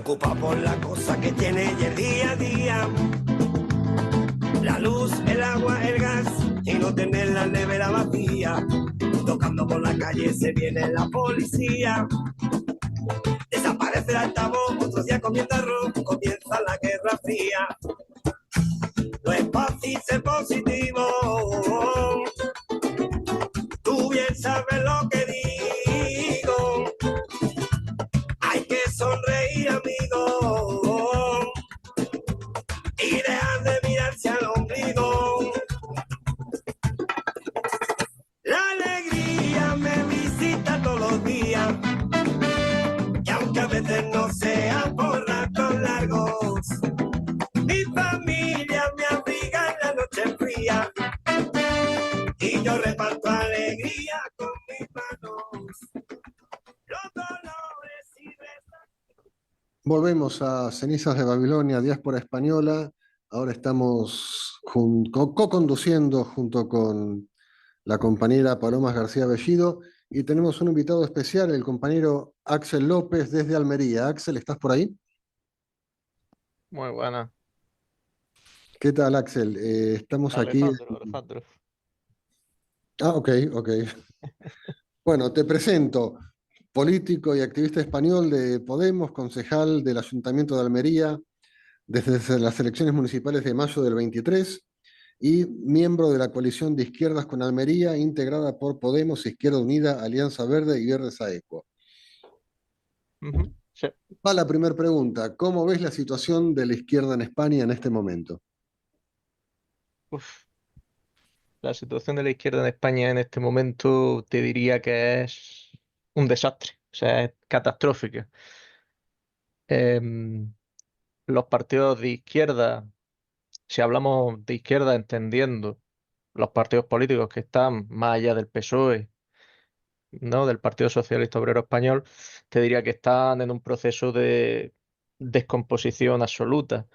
preocupa por la cosa que tiene y el día a día. La luz, el agua, el gas y no tener la nevera vacía. Tocando por la calle se viene la policía. Desaparece el altavoz, otro día comiendo arroz, comienza la guerra fría. No es fácil ser positivo, tú bien sabes lo que digo. Hay que sonreír, amigo, y dejar de mirarse al ombligo. La alegría me visita todos los días, y aunque a veces no sea por ratos largos, mi familia me abriga en la noche fría, y yo reparto alegría con mis manos. Los dolores y Volvemos a Cenizas de Babilonia, Diáspora Española. Ahora estamos co-conduciendo junto con la compañera Paloma García Bellido y tenemos un invitado especial, el compañero Axel López desde Almería. Axel, ¿estás por ahí? Muy buena. ¿Qué tal, Axel? Estamos aquí. Alejandro. Ah, ok. Bueno, te presento. Político y activista español de Podemos, concejal del Ayuntamiento de Almería desde las elecciones municipales de mayo del 23 y miembro de la coalición de izquierdas con Almería, integrada por Podemos, Izquierda Unida, Alianza Verde y Verdes AECO. Sí. Va la primera pregunta. ¿Cómo ves la situación de la izquierda en España en este momento? La situación de la izquierda en España en este momento te diría que es un desastre, o sea, es catastrófica. Em, los partidos de izquierda, si hablamos de izquierda entendiendo los partidos políticos que están más allá del PSOE, ¿no? Del Partido Socialista Obrero Español, te diría que están en un proceso de descomposición absoluta.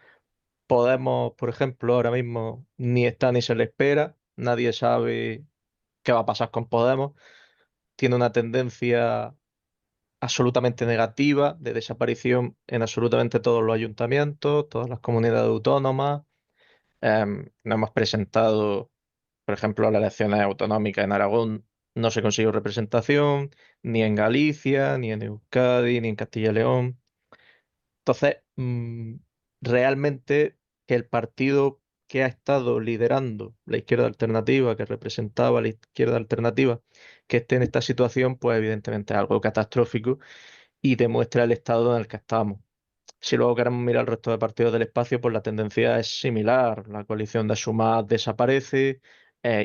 Podemos, por ejemplo, ahora mismo ni está ni se le espera, nadie sabe qué va a pasar con Podemos. Tiene una tendencia absolutamente negativa de desaparición en absolutamente todos los ayuntamientos, todas las comunidades autónomas. Nos hemos presentado, por ejemplo, a las elecciones autonómicas en Aragón, no se consiguió representación, ni en Galicia, ni en Euskadi, ni en Castilla y León. Entonces, realmente que el partido que ha estado liderando la izquierda alternativa, que representaba la izquierda alternativa, que esté en esta situación, pues evidentemente es algo catastrófico y demuestra el estado en el que estamos. Si luego queremos mirar el resto de partidos del espacio, pues la tendencia es similar. La coalición de Sumar desaparece,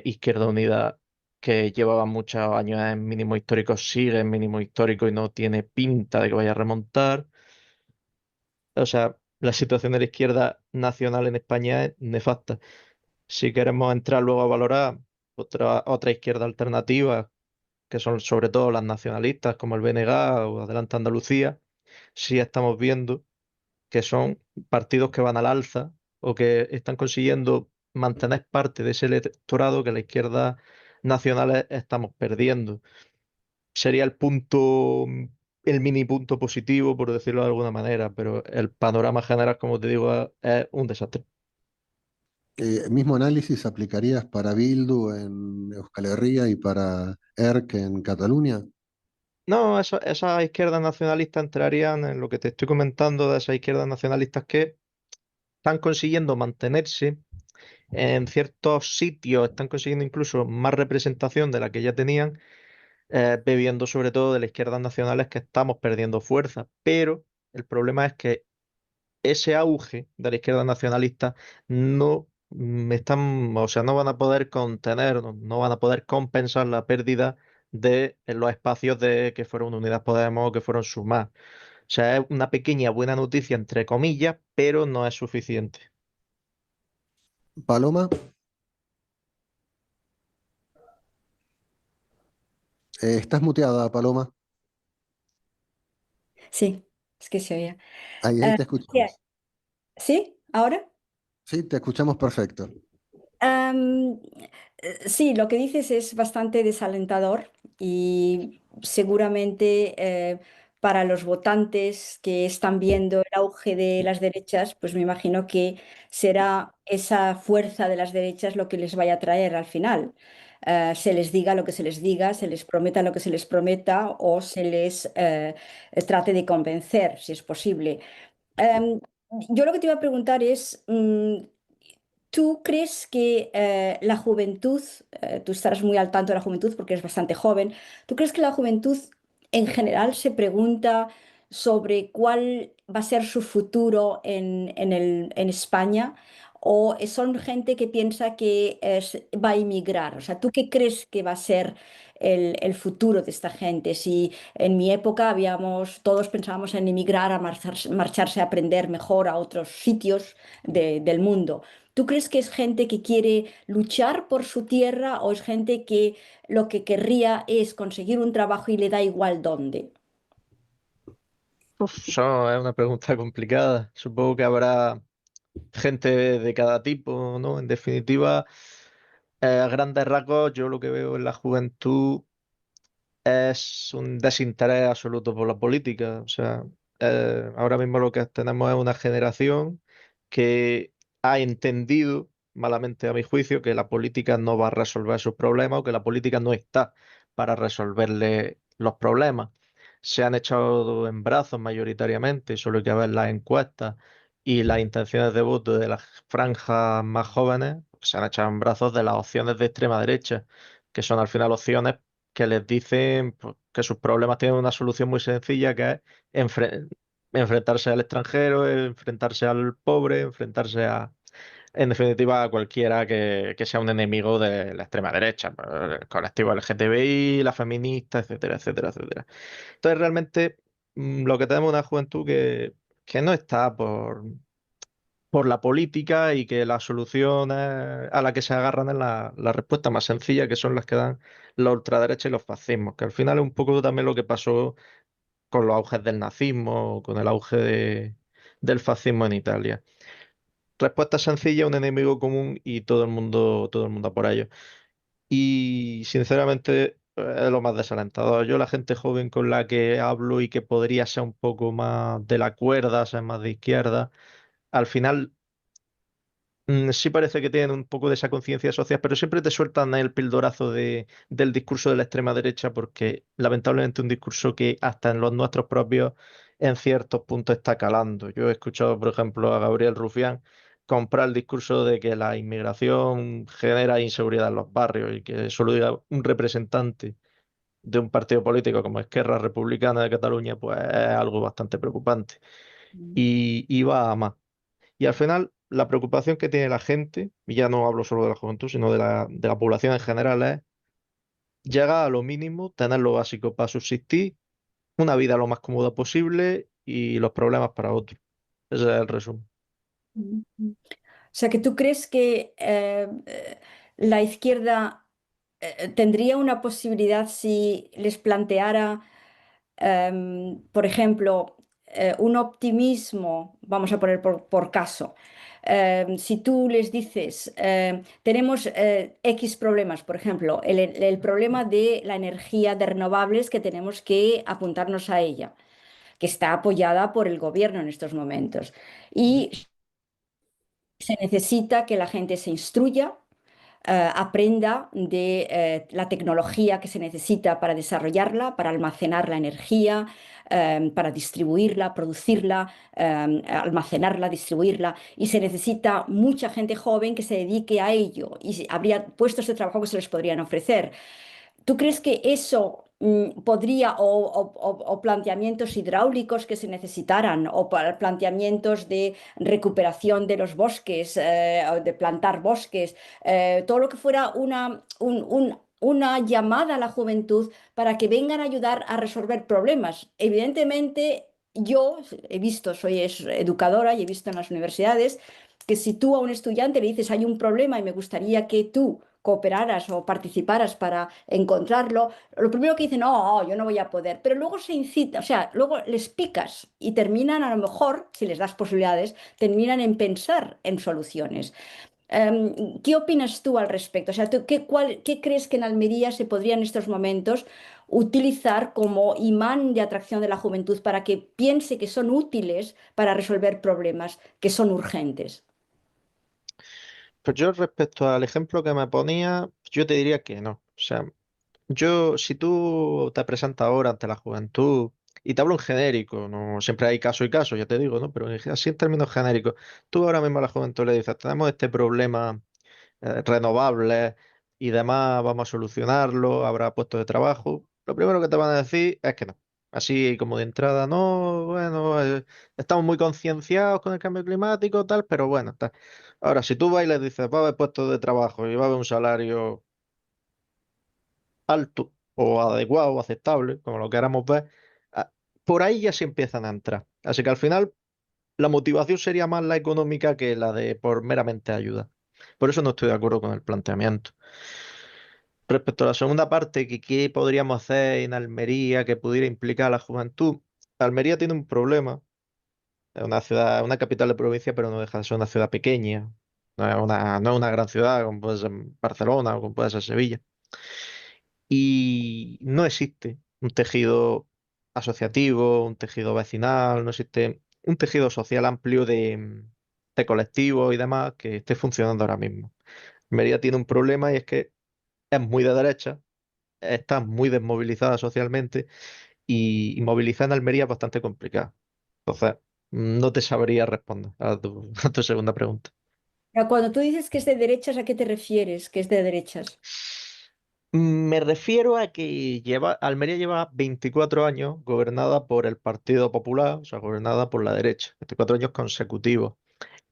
Izquierda Unida, que llevaba muchos años en mínimo histórico, sigue en mínimo histórico y no tiene pinta de que vaya a remontar. O sea, la situación de la izquierda nacional en España es nefasta. Si queremos entrar luego a valorar otra izquierda alternativa, que son sobre todo las nacionalistas, como el BNG o Adelante Andalucía, sí estamos viendo que son partidos que van al alza o que están consiguiendo mantener parte de ese electorado que la izquierda nacional estamos perdiendo. Sería el punto, el mini punto positivo, por decirlo de alguna manera, pero el panorama general, como te digo, es un desastre. ¿Mismo análisis aplicarías para Bildu en Euskal Herria y para ERC en Cataluña? No, esas izquierdas nacionalistas entrarían en lo que te estoy comentando de esas izquierdas nacionalistas que están consiguiendo mantenerse en ciertos sitios, están consiguiendo incluso más representación de la que ya tenían, bebiendo sobre todo de las izquierdas nacionales que estamos perdiendo fuerza. Pero el problema es que ese auge de la izquierda nacionalista no están, o sea, no van a poder contener, no van a poder compensar la pérdida de los espacios de que fueron Unidas Podemos o que fueron Sumar. O sea, es una pequeña buena noticia, entre comillas, pero no es suficiente. Paloma, estás muteada, Paloma. Sí, es que se oía. Ahí te Sí, escuchamos. ¿sí? ¿Ahora? Sí, te escuchamos perfecto. Am, sí, lo que dices es bastante desalentador y seguramente para los votantes que están viendo el auge de las derechas, pues me imagino que será esa fuerza de las derechas lo que les vaya a traer al final. Se les diga lo que se les diga, se les prometa lo que se les prometa o se les trate de convencer, si es posible. Em, yo lo que te iba a preguntar es, ¿tú crees que la juventud, tú estarás muy al tanto de la juventud porque eres bastante joven, ¿tú crees que la juventud en general se pregunta sobre cuál va a ser su futuro en España? ¿O son gente que piensa que va a emigrar? O sea, ¿tú qué crees que va a ser el futuro de esta gente? Si en mi época todos pensábamos en emigrar, a marcharse a aprender mejor a otros sitios del mundo. ¿Tú crees que es gente que quiere luchar por su tierra o es gente que lo que querría es conseguir un trabajo y le da igual dónde? Uf, eso es una pregunta complicada. Supongo que habrá gente de cada tipo, ¿no? En definitiva, a grandes rasgos, yo lo que veo en la juventud es un desinterés absoluto por la política. O sea, ahora mismo lo que tenemos es una generación que ha entendido, malamente a mi juicio, que la política no va a resolver sus problemas o que la política no está para resolverle los problemas. Se han echado en brazos mayoritariamente, solo hay que ver las encuestas y las intenciones de voto de las franjas más jóvenes, se han echado en brazos de las opciones de extrema derecha, que son al final opciones que les dicen pues, que sus problemas tienen una solución muy sencilla, que es enfrentarse al extranjero, enfrentarse al pobre, enfrentarse en definitiva, a cualquiera que sea un enemigo de la extrema derecha, pues, el colectivo LGTBI, la feminista, etcétera, etcétera, etcétera. Entonces, realmente, lo que tenemos es una juventud que no está por la política y que las soluciones a la que se agarran es la respuesta más sencilla, que son las que dan la ultraderecha y los fascismos, que al final es un poco también lo que pasó con los auges del nazismo, con el auge del fascismo en Italia. Respuesta sencilla, un enemigo común y todo el mundo a por ello. Y sinceramente es lo más desalentador. Yo la gente joven con la que hablo y que podría ser un poco más de la cuerda, ser más de izquierda, al final sí parece que tienen un poco de esa conciencia social, pero siempre te sueltan el pildorazo del discurso de la extrema derecha porque lamentablemente un discurso que hasta en los nuestros propios en ciertos puntos está calando. Yo he escuchado, por ejemplo, a Gabriel Rufián comprar el discurso de que la inmigración genera inseguridad en los barrios y que solo diga un representante de un partido político como Esquerra Republicana de Cataluña, pues es algo bastante preocupante. Y va a más. Y al final, la preocupación que tiene la gente, y ya no hablo solo de la juventud, sino de la población en general, es llegar a lo mínimo, tener lo básico para subsistir, una vida lo más cómoda posible y los problemas para otros. Ese es el resumen. O sea, que tú crees que la izquierda tendría una posibilidad si les planteara, por ejemplo, un optimismo, vamos a poner por caso. Si tú les dices, tenemos X problemas, por ejemplo, el problema de la energía de renovables que tenemos que apuntarnos a ella, que está apoyada por el gobierno en estos momentos. Y se necesita que la gente se instruya, aprenda de la tecnología que se necesita para desarrollarla, para almacenar la energía, para distribuirla, producirla, almacenarla, distribuirla. Y se necesita mucha gente joven que se dedique a ello. Y habría puestos de trabajo que se les podrían ofrecer. ¿Tú crees que eso podría, o planteamientos hidráulicos que se necesitaran, o planteamientos de recuperación de los bosques, o de plantar bosques, todo lo que fuera una llamada a la juventud para que vengan a ayudar a resolver problemas? Evidentemente, yo he visto, soy educadora y he visto en las universidades que si tú a un estudiante le dices hay un problema y me gustaría que tú cooperaras o participaras para encontrarlo, lo primero que dicen, no, yo no voy a poder, pero luego se incita, o sea, luego les picas y terminan a lo mejor, si les das posibilidades, terminan en pensar en soluciones. ¿Qué opinas tú al respecto? O sea, ¿qué crees que en Almería se podría en estos momentos utilizar como imán de atracción de la juventud para que piense que son útiles para resolver problemas que son urgentes? Pues yo respecto al ejemplo que me ponía, yo te diría que no. O sea, si tú te presentas ahora ante la juventud, y te hablo en genérico, no siempre hay caso y caso, ya te digo, ¿no? Pero así en términos genéricos, tú ahora mismo a la juventud le dices, tenemos este problema renovables y demás, vamos a solucionarlo, habrá puestos de trabajo. Lo primero que te van a decir es que no. Así como de entrada, no, bueno, estamos muy concienciados con el cambio climático, tal, pero bueno, tal. Ahora, si tú vas y les dices, va a haber puestos de trabajo y va a haber un salario alto o adecuado o aceptable, como lo queramos ver, ah, por ahí ya se empiezan a entrar. Así que al final la motivación sería más la económica que la de por meramente ayuda. Por eso no estoy de acuerdo con el planteamiento. Respecto a la segunda parte, que qué podríamos hacer en Almería que pudiera implicar a la juventud. Almería tiene un problema. Es una ciudad, una capital de provincia, pero no deja de ser una ciudad pequeña. No es una gran ciudad como puede ser Barcelona o como puede ser Sevilla. Y no existe un tejido asociativo, un tejido vecinal, no existe un tejido social amplio de colectivos y demás que esté funcionando ahora mismo. Almería tiene un problema y es que es muy de derecha, está muy desmovilizada socialmente y movilizar en Almería es bastante complicado. Entonces, no te sabría responder a tu segunda pregunta. Cuando tú dices que es de derechas, ¿a qué te refieres que es de derechas? Me refiero a que Almería lleva 24 años gobernada por el Partido Popular, o sea, gobernada por la derecha, 24 años consecutivos.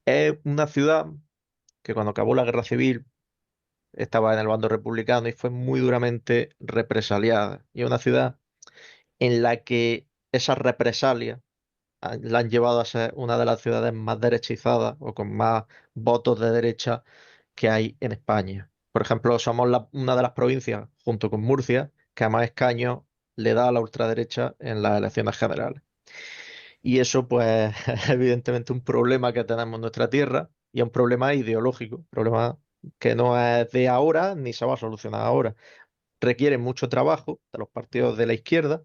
Es una ciudad que cuando acabó la guerra civil estaba en el bando republicano y fue muy duramente represaliada. Y es una ciudad en la que esas represalias la han llevado a ser una de las ciudades más derechizadas o con más votos de derecha que hay en España. Por ejemplo, somos una de las provincias, junto con Murcia, que a más escaños le da a la ultraderecha en las elecciones generales. Y eso, pues, es evidentemente un problema que tenemos en nuestra tierra y es un problema ideológico, un problema que no es de ahora ni se va a solucionar ahora. Requiere mucho trabajo de los partidos de la izquierda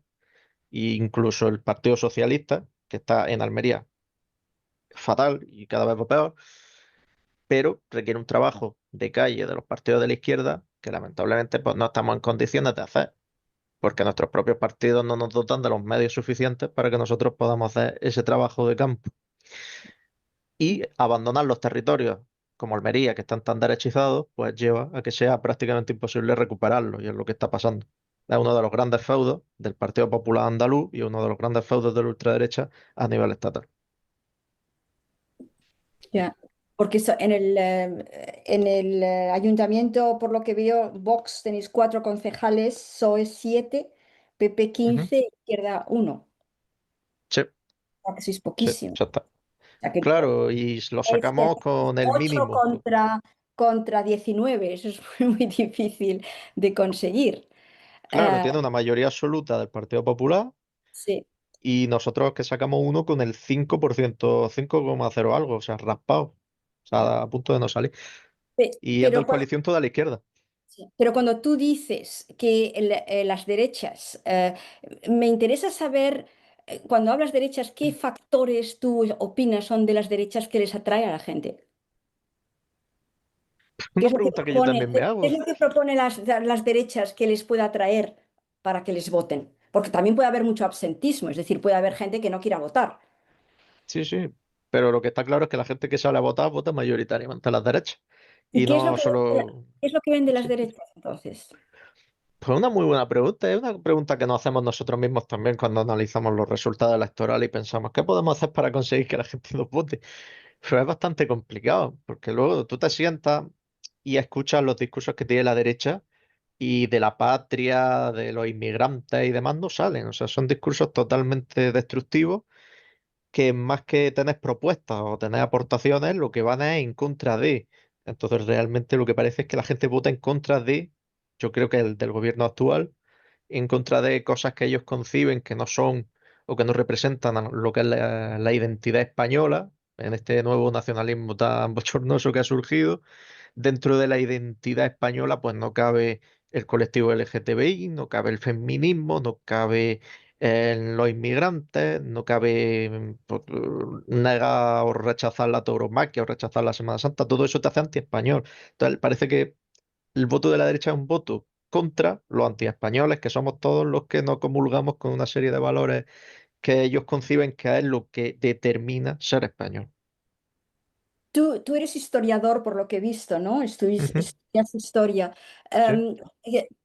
e incluso el Partido Socialista, que está en Almería, fatal y cada vez va peor, pero requiere un trabajo de calle de los partidos de la izquierda que lamentablemente pues, no estamos en condiciones de hacer, porque nuestros propios partidos no nos dotan de los medios suficientes para que nosotros podamos hacer ese trabajo de campo. Y abandonar los territorios como Almería, que están tan derechizados, pues lleva a que sea prácticamente imposible recuperarlos, y es lo que está pasando. Es uno de los grandes feudos del Partido Popular Andaluz y uno de los grandes feudos de la ultraderecha a nivel estatal. Ya. Porque en el ayuntamiento, por lo que veo, Vox tenéis 4 concejales, PSOE 7, PP Ujú. 15, Izquierda 1. Sí, O sea, que sois sí, poquísimo. ya está. O sea, que Claro, y lo es que sacamos con el 8 mínimo. contra 19. Eso es muy difícil de conseguir. Claro, Eh, tiene una mayoría absoluta del Partido Popular sí. y nosotros que sacamos uno con el 5%, 5,0 algo, o sea, raspado, o Ya. sea, a punto de no salir. Pe- Y es Pero, de coalición toda la izquierda. sí, pero cuando tú dices que las derechas, me interesa saber, cuando hablas derechas, ¿qué factores tú opinas son de las derechas que les atrae a la gente? ¿Qué Una es lo que pregunta que yo propone, también me qué es hago. lo que propone las derechas que les pueda atraer para que les voten? Porque también puede haber mucho absentismo, es decir, puede haber gente que no quiera votar. Sí, sí, pero lo que está claro es que la gente que sale a votar vota mayoritariamente a las derechas. ¿Y Y qué es lo no que, solo... qué es lo que ven de las Sí. derechas entonces? Pues una muy buena pregunta, es una pregunta que nos hacemos nosotros mismos también cuando analizamos los resultados electorales y pensamos, ¿qué podemos hacer para conseguir que la gente nos vote? Pero es bastante complicado, porque luego tú te sientas y escuchas los discursos que tiene la derecha y de la patria, de los inmigrantes y demás no salen. O sea, son discursos totalmente destructivos que más que tener propuestas o tener aportaciones, lo que van es en contra de. Entonces, realmente lo que parece es que la gente vota en contra de, yo creo que el del gobierno actual, en contra de cosas que ellos conciben que no son o que no representan a lo que es la identidad española, en este nuevo nacionalismo tan bochornoso que ha surgido, dentro de la identidad española, pues no cabe el colectivo LGTBI, no cabe el feminismo, no cabe los inmigrantes, no cabe pues, negar o rechazar la tauromaquia o rechazar la Semana Santa, todo eso te hace anti-español. Entonces, parece que el voto de la derecha es un voto contra los anti-españoles, que somos todos los que no comulgamos con una serie de valores que ellos conciben que es lo que determina ser español. Tú eres historiador por lo que he visto, ¿no? Ujú. Estudias historia. Sí.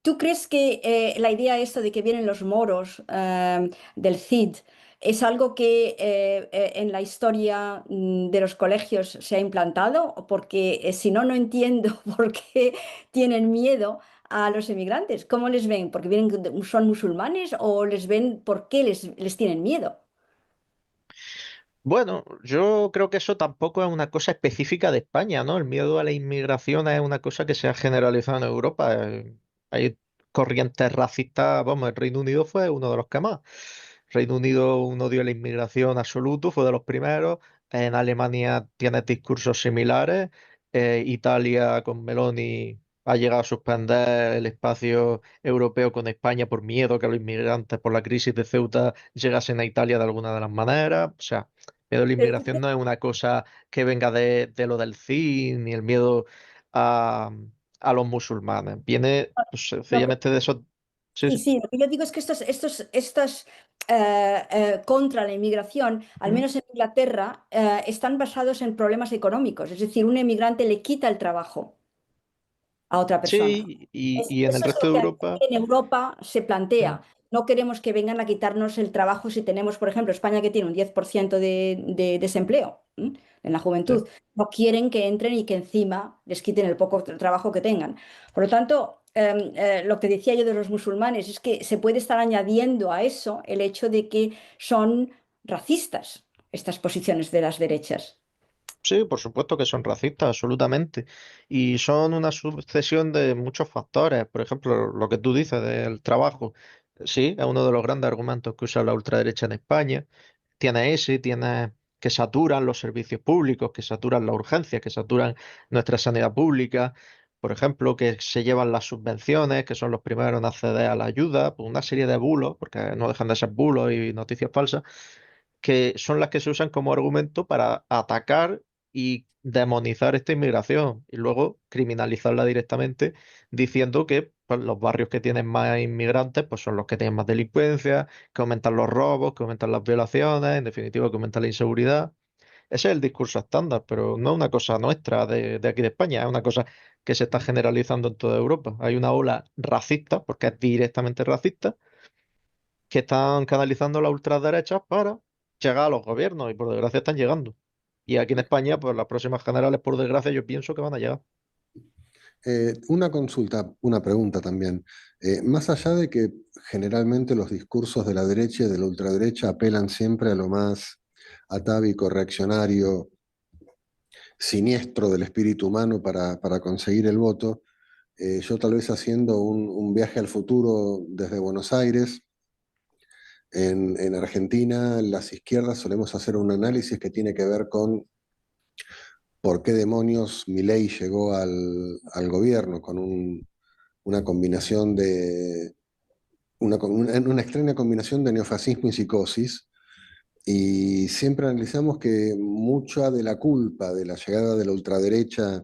¿Tú crees que la idea esto de que vienen los moros del Cid es algo que en la historia de los colegios se ha implantado? Porque si no, no entiendo por qué tienen miedo a los emigrantes. ¿Cómo les ven? ¿Porque son musulmanes o les ven por qué les tienen miedo? Bueno, yo creo que eso tampoco es una cosa específica de España, ¿no? El miedo a la inmigración es una cosa que se ha generalizado en Europa. Hay corrientes racistas, vamos, el Reino Unido fue uno de los que más. Reino Unido, un odio a la inmigración absoluto, fue de los primeros. En Alemania tiene discursos similares. Italia con Meloni ha llegado a suspender el espacio europeo con España por miedo a que los inmigrantes por la crisis de Ceuta llegasen a Italia de alguna de las maneras. O sea, miedo a la Pero tú inmigración no es una cosa que venga de lo del CIN ni el miedo a, a los musulmanes. Viene pues, crees- sencillamente de eso. Sí, Sí, sí. sí, lo que yo digo es que estos contra la inmigración, al Mm. menos en Inglaterra, están basados en problemas económicos. Es decir, un emigrante le quita el trabajo a otra persona. Sí, y en el Eso es resto lo de que Europa. aquí en Europa se Mm. plantea. No queremos que vengan a quitarnos el trabajo si tenemos, por ejemplo, España que tiene un 10% de desempleo, ¿m? En la Sí. juventud. No quieren que entren y que encima les quiten el poco trabajo que tengan. Por lo tanto, lo que decía yo de los musulmanes es que se puede estar añadiendo a eso el hecho de que son racistas estas posiciones de las derechas. Sí, por supuesto que son racistas, absolutamente. Y son una sucesión de muchos factores. Por ejemplo, lo que tú dices del trabajo. Sí, es uno de los grandes argumentos que usa la ultraderecha en España. Tiene ese, tiene que saturan los servicios públicos, que saturan la urgencia, que saturan nuestra sanidad pública. Por ejemplo, que se llevan las subvenciones, que son los primeros en acceder a la ayuda, pues una serie de bulos, porque no dejan de ser bulos y noticias falsas que son las que se usan como argumento para atacar y demonizar esta inmigración y luego criminalizarla directamente diciendo que pues, los barrios que tienen más inmigrantes pues, son los que tienen más delincuencia, que aumentan los robos, que aumentan las violaciones, en definitiva que aumenta la inseguridad. Ese es el discurso estándar, pero no es una cosa nuestra de aquí de España, es una cosa que se está generalizando en toda Europa. Hay una ola racista, porque es directamente racista, que están canalizando las ultraderechas para llegar a los gobiernos y por desgracia están llegando. Y aquí en España, pues las próximas generales, por desgracia, yo pienso que van a llegar. Una consulta, una pregunta también. Más allá de que generalmente los discursos de la derecha y de la ultraderecha apelan siempre a lo más atávico, reaccionario, siniestro del espíritu humano para conseguir el voto, yo tal vez haciendo un viaje al futuro desde Buenos Aires, en Argentina, las izquierdas solemos hacer un análisis que tiene que ver con por qué demonios Milei llegó al gobierno con una combinación de una extraña combinación de neofascismo y psicosis. Y siempre analizamos que mucha de la culpa de la llegada de la ultraderecha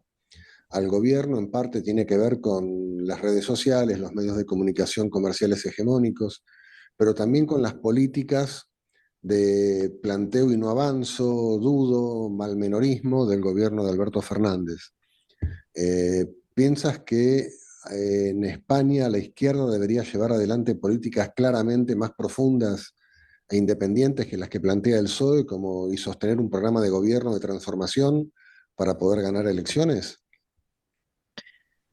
al gobierno en parte tiene que ver con las redes sociales, los medios de comunicación comerciales hegemónicos, pero también con las políticas de planteo y no avanzo, dudo, malmenorismo del gobierno de Alberto Fernández. ¿Piensas que en España la izquierda debería llevar adelante políticas claramente más profundas e independientes que las que plantea el PSOE, como y sostener un programa de gobierno de transformación para poder ganar elecciones?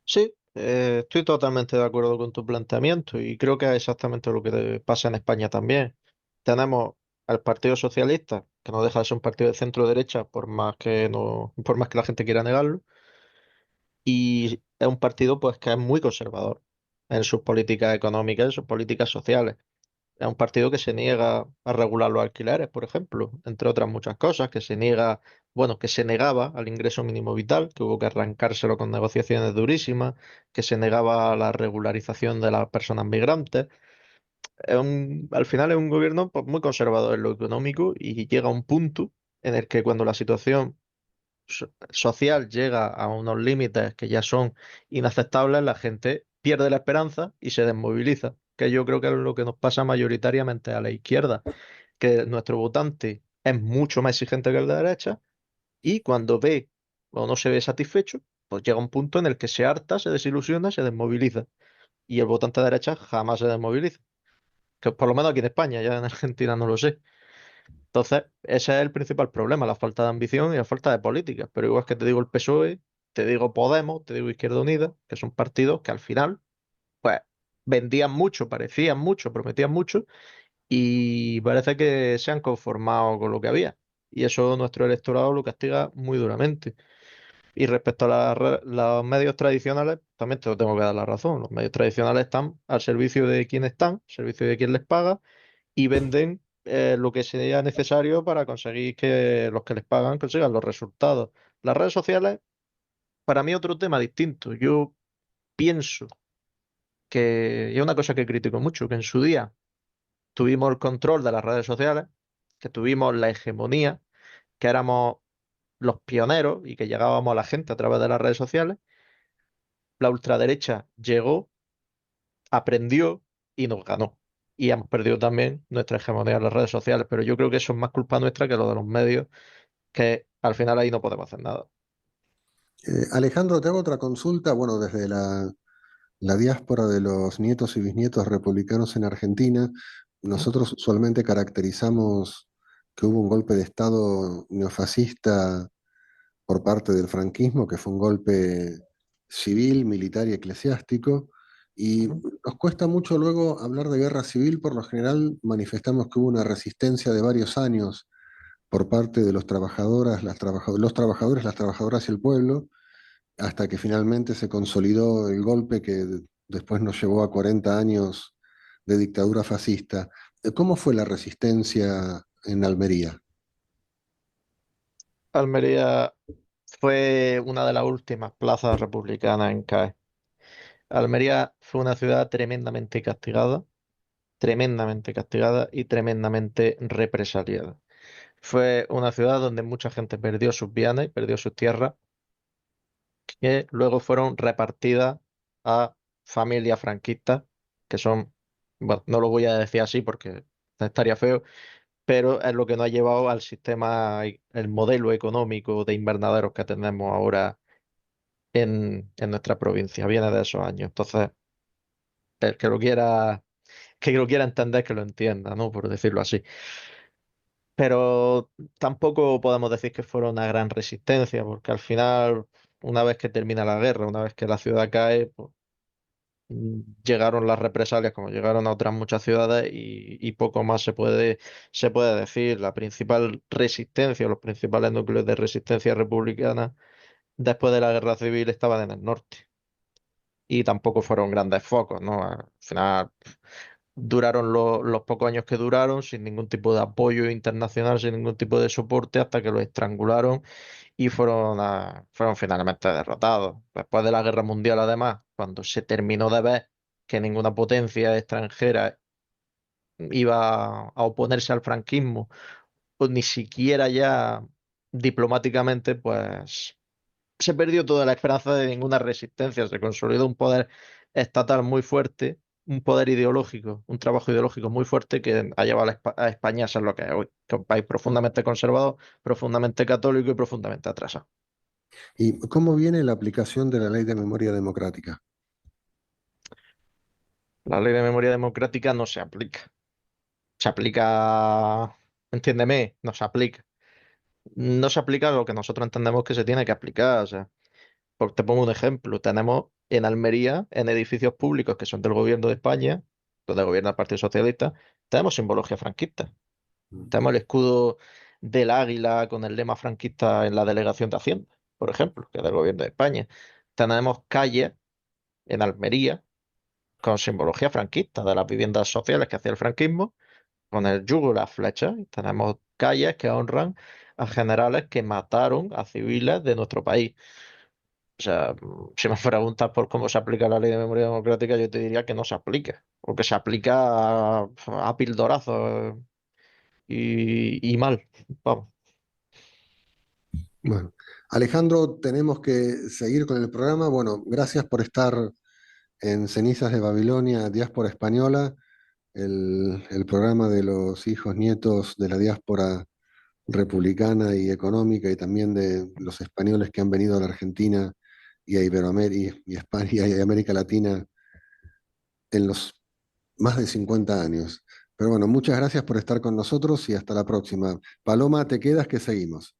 Sí, estoy totalmente de acuerdo con tu planteamiento y creo que es exactamente lo que pasa en España también. Tenemos al Partido Socialista, que no deja de ser un partido de centro derecha, por más que no, por más que la gente quiera negarlo, y es un partido pues que es muy conservador en sus políticas económicas, en sus políticas sociales. es un partido que se niega a regular los alquileres, por ejemplo, entre otras muchas cosas, que se niega, bueno, que se negaba al ingreso mínimo vital, que hubo que arrancárselo con negociaciones durísimas, que se negaba a la regularización de las personas migrantes. Al final es un gobierno pues, muy conservador en lo económico y llega a un punto en el que cuando la situación social llega a unos límites que ya son inaceptables, la gente pierde la esperanza y se desmoviliza, que yo creo que es lo que nos pasa mayoritariamente a la izquierda, que nuestro votante es mucho más exigente que el de derecha y cuando ve o no se ve satisfecho, pues llega un punto en el que se harta, se desilusiona, se desmoviliza. Y el votante de derecha jamás se desmoviliza. Que por lo menos aquí en España, ya en Argentina no lo sé. Entonces, ese es el principal problema, la falta de ambición y la falta de política. Pero igual que te digo el PSOE, te digo Podemos, te digo Izquierda Unida, que son partidos que al final, pues, vendían mucho, parecían mucho, prometían mucho, y parece que se han conformado con lo que había. Y eso nuestro electorado lo castiga muy duramente. Y respecto a los medios tradicionales, también te lo tengo que dar la razón. Los medios tradicionales están al servicio de quien están, al servicio de quien les paga y venden lo que sea necesario para conseguir que los que les pagan consigan los resultados. Las redes sociales, para mí, otro tema distinto. Yo pienso que, y es una cosa que critico mucho, que en su día tuvimos el control de las redes sociales, que tuvimos la hegemonía, que éramos los pioneros y que llegábamos a la gente a través de las redes sociales. La ultraderecha llegó, aprendió y nos ganó. Y hemos perdido también nuestra hegemonía en las redes sociales, pero yo creo que eso es más culpa nuestra que lo de los medios, que al final ahí no podemos hacer nada. Alejandro, te hago otra consulta. Bueno, desde la diáspora de los nietos y bisnietos republicanos en Argentina, ¿Mm? nosotros usualmente caracterizamos que hubo un golpe de Estado neofascista por parte del franquismo, que fue un golpe civil, militar y eclesiástico, y Ujú. nos cuesta mucho luego hablar de guerra civil. Por lo general manifestamos que hubo una resistencia de varios años por parte de los trabajadoras, los trabajadores, las trabajadoras y el pueblo, hasta que finalmente se consolidó el golpe que después nos llevó a 40 años de dictadura fascista. ¿Cómo fue la resistencia en Almería? Almería fue una de las últimas plazas republicanas en caer. Almería fue una ciudad tremendamente castigada y tremendamente represaliada. Fue una ciudad donde mucha gente perdió sus bienes, perdió sus tierras, que luego fueron repartidas a familias franquistas, que son, bueno, no lo voy a decir así porque estaría feo, pero es lo que nos ha llevado al sistema, el modelo económico de invernaderos que tenemos ahora en nuestra provincia. Viene de esos años. Entonces, el que lo quiera entender, que lo entienda, ¿no? Por decirlo así. Pero tampoco podemos decir que fuera una gran resistencia, porque al final, una vez que termina la guerra, una vez que la ciudad cae, pues, llegaron las represalias como llegaron a otras muchas ciudades y poco más se puede decir. La principal resistencia, los principales núcleos de resistencia republicana después de la guerra civil estaban en el norte y tampoco fueron grandes focos, ¿no? Al final duraron los pocos años que duraron sin ningún tipo de apoyo internacional, sin ningún tipo de soporte hasta que los estrangularon y fueron finalmente derrotados. Después de la Guerra Mundial, además, cuando se terminó de ver que ninguna potencia extranjera iba a oponerse al franquismo, pues ni siquiera ya diplomáticamente, pues se perdió toda la esperanza de ninguna resistencia. Se consolidó un poder estatal muy fuerte, un poder ideológico, un trabajo ideológico muy fuerte que ha llevado a España a ser lo que es hoy, que es un país profundamente conservador, profundamente católico y profundamente atrasado. ¿Y cómo viene la aplicación de la ley de memoria democrática? La ley de memoria democrática no se aplica. Se aplica, entiéndeme, no se aplica. No se aplica lo que nosotros entendemos que se tiene que aplicar. O sea, te pongo un ejemplo. Tenemos en Almería, en edificios públicos que son del gobierno de España, donde gobierna el Partido Socialista, tenemos simbología franquista. Tenemos el escudo del águila con el lema franquista en la delegación de Hacienda, por ejemplo, que es del gobierno de España. Tenemos calles en Almería con simbología franquista de las viviendas sociales que hacía el franquismo, con el yugo y las flechas. Y tenemos calles que honran a generales que mataron a civiles de nuestro país. O sea, si me preguntas por cómo se aplica la ley de memoria democrática, yo te diría que no se aplica, o que se aplica a pildorazos y mal. Vamos. Bueno, Alejandro, tenemos que seguir con el programa. Bueno, gracias por estar en Cenizas de Babilonia, Diáspora Española, el programa de los hijos, nietos de la diáspora republicana y económica y también de los españoles que han venido a la Argentina y a Iberoamérica y España y a América Latina en los más de 50 años. Pero bueno, muchas gracias por estar con nosotros y hasta la próxima. Paloma, te quedas que seguimos.